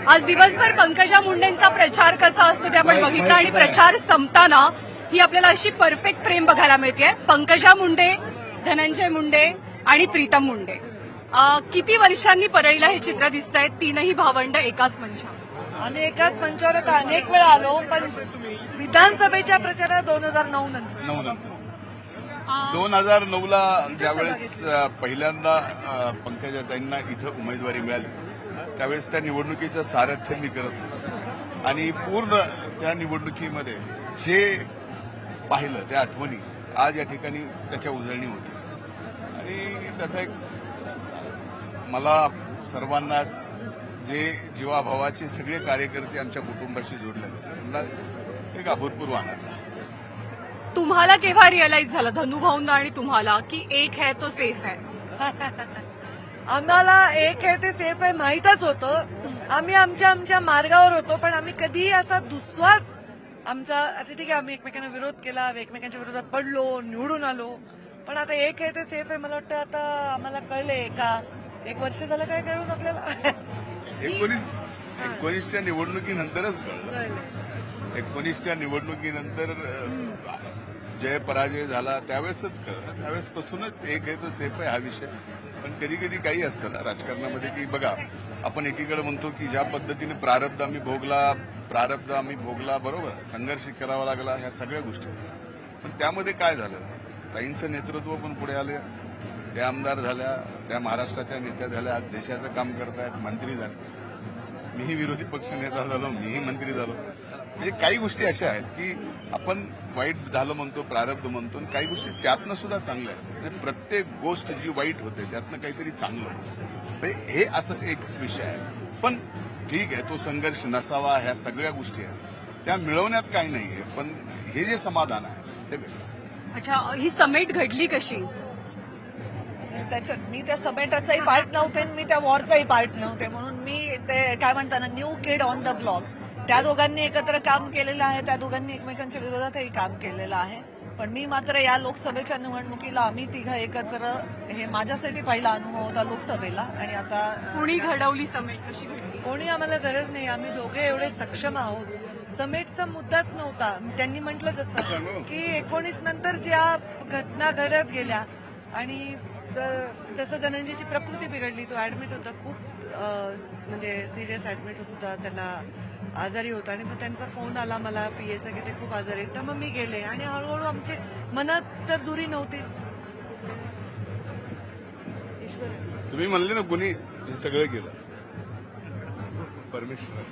आज दिवसभर पंकजा मुंडेंचा प्रचार कसा असतो ते आपण बघितलं आणि प्रचार संपताना ही आपल्याला अशी परफेक्ट फ्रेम बघायला मिळते. पंकजा मुंडे, धनंजय मुंडे आणि प्रीतम मुंडे. किती वर्षांनी परळीला हे चित्र दिसत आहेत, तीनही भावंड एकाच मंचावर. आम्ही एकाच मंचावर आता अनेक वेळा आलो, पण विधानसभेच्या प्रचारात 2009 नंतर 2009ला ज्यावेळेस पहिल्यांदा पंकजाताईंना इथं उमेदवारी मिळाली त्यावेळेस त्या निवडणुकीचं सारथ्य मी करत होतो आणि पूर्ण त्या निवडणुकीमध्ये जे पाहिलं त्या आठवणी आज या ठिकाणी त्याच्या उजळणी होती आणि त्याचा एक मला सर्वांनाच जे जीवाभावाचे सगळे कार्यकर्ते आमच्या कुटुंबाशी जोडलेले त्यांना एक अभूतपूर्व आनंद. तुम्हाला केव्हा रिअलाइज झालं धनुभाऊंना आणि तुम्हाला की एक है तो सेफ है? आम्हाला एक आहे ते सेफ आहे माहीतच होतं. आम्ही आमच्या मार्गावर होतो, पण आम्ही कधीही असा दुस्वास आमचा आता ठीक आहे आम्ही एकमेकांना विरोध केला, एकमेकांच्या विरोधात पडलो, निवडून आलो, पण आता एक आहे ते सेफ आहे मला वाटतं आता आम्हाला कळलंय का. 1 वर्ष झालं काय कळून आपल्याला 19च्या निवडणुकीनंतरच कळलं. 19च्या निवडणुकीनंतर जय पराजय झाला त्यावेळेसच कळलं. त्यावेळेसपासूनच एक आहे तो सेफ आहे हा विषय. पण कधी कधी काही असतं ना राजकारणामध्ये की बघा आपण एकीकडे म्हणतो की ज्या पद्धतीने प्रारब्ध आम्ही भोगला बरोबर, संघर्ष करावा लागला, ह्या सगळ्या गोष्टी. पण त्यामध्ये काय झालं, ताईंचं नेतृत्व पण पुढे आले, त्या आमदार झाल्या, त्या महाराष्ट्राच्या नेत्या झाल्या, आज देशाचं काम करतायत, मंत्री झाले, मीही विरोधी पक्ष नेता झालो, मीही मंत्री झालो. म्हणजे काही गोष्टी अशा आहेत की आपण वाईट झालं म्हणतो, प्रारब्ध म्हणतो, काही गोष्टी त्यातनं सुद्धा चांगल्या असतात. म्हणजे प्रत्येक गोष्ट जी वाईट होते त्यातनं काहीतरी चांगलं होतं. म्हणजे हे असं एक विषय आहे. पण ठीक आहे तो संघर्ष नसावा, ह्या सगळ्या गोष्टी आहेत त्या मिळवण्यात काही नाहीये, पण हे जे समाधान आहे ते वेगळं. अच्छा, ही समेट घडली कशी? त्याच्यात मी त्या समेटाचाही पार्ट नव्हते, मी त्या वॉरचाही पार्ट नव्हते, म्हणून मी ते काय म्हणताना new kid on the block. त्या दोघांनी एकत्र काम केलेलं आहे, त्या दोघांनी एकमेकांच्या विरोधातही काम केलेलं आहे. पण मी मात्र या लोकसभेच्या निवडणुकीला आम्ही तिघं एकत्र, हे माझ्यासाठी पहिला अनुभव होता लोकसभेला. आणि आता कोणी घडवली समेट, कशी घडली? कोणी आम्हाला गरज नाही, आम्ही दोघे एवढे सक्षम आहोत. समेटचा मुद्दाच नव्हता. त्यांनी म्हटलं जसं की 19 नंतर ज्या घटना घडत गेल्या आणि जसं धनंजयची प्रकृती बिघडली, तो ऍडमिट होता, खूप म्हणजे सिरियस ऍडमिट होता, त्याला आजारी होता आणि मग त्यांचा फोन आला मला पीएचा की ते खूप आजारी आहेत. तर मग मी गेले आणि हळूहळू आमची मनात तर दुरी नव्हतीच. तुम्ही म्हणले ना कुणी हे सगळं केलं, परमेश्वर.